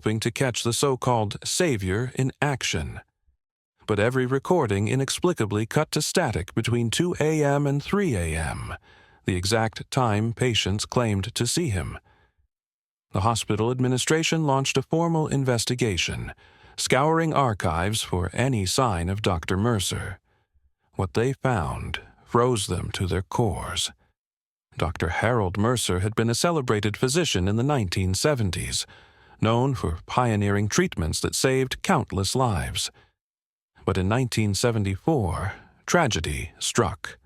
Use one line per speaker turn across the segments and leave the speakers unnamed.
hoping to catch the so-called savior in action. But every recording inexplicably cut to static between 2 a.m. and 3 a.m., the exact time patients claimed to see him. The hospital administration launched a formal investigation, scouring archives for any sign of Dr. Mercer. What they found froze them to their cores. Dr. Harold Mercer had been a celebrated physician in the 1970s, known for pioneering treatments that saved countless lives. But in 1974, tragedy struck.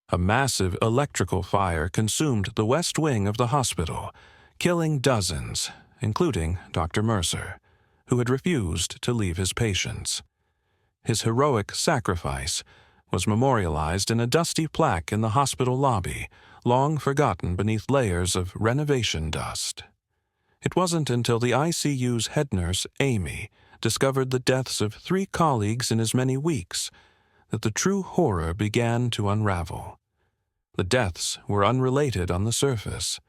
A massive electrical fire consumed the west wing of the hospital, killing dozens, including Dr. Mercer, who had refused to leave his patients. His heroic sacrifice was memorialized in a dusty plaque in the hospital lobby, long forgotten beneath layers of renovation dust. It wasn't until the ICU's head nurse, Amy, discovered the deaths of 3 colleagues in as many weeks that the true horror began to unravel. The deaths were unrelated on the surface.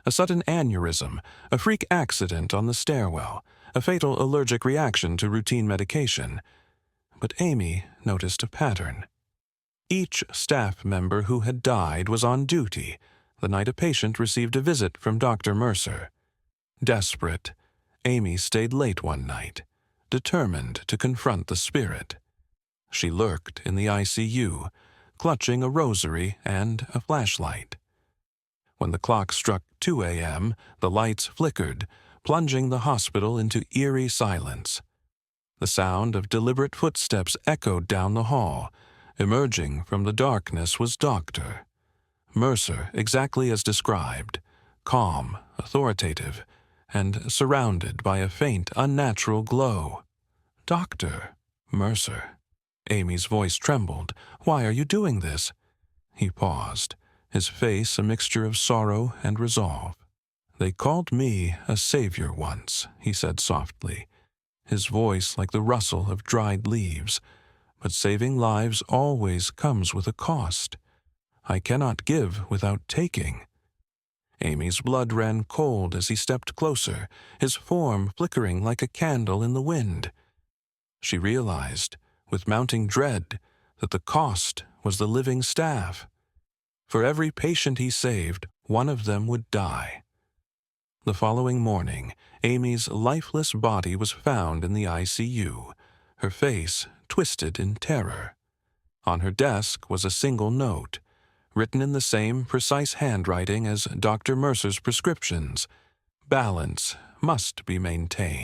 A sudden aneurysm, a freak accident on the stairwell, a fatal allergic reaction to routine medication. But Amy noticed a pattern. Each staff member who had died was on duty the night a patient received a visit from Dr. Mercer. Desperate, Amy stayed late one night, determined to confront the spirit. She lurked in the ICU, clutching a rosary and a flashlight. When the clock struck 2 a.m., the lights flickered, plunging the hospital into eerie silence. The sound of deliberate footsteps echoed down the hall. Emerging from the darkness was Dr. Mercer, exactly as described, calm, authoritative, and surrounded by a faint, unnatural glow. "Dr. Mercer." Amy's voice trembled. "Why are you doing this?" He paused, his face a mixture of sorrow and resolve. "They called me a savior once," he said softly, his voice like the rustle of dried leaves. "But saving lives always comes with a cost. I cannot give without taking." Amy's blood ran cold as he stepped closer, his form flickering like a candle in the wind. She realized, with mounting dread, that the cost was the living staff. For every patient he saved, one of them would die. The following morning, Amy's lifeless body was found in the ICU, her face twisted in terror. On her desk was a single note, written in the same precise handwriting as Dr. Mercer's prescriptions. "Balance must be maintained."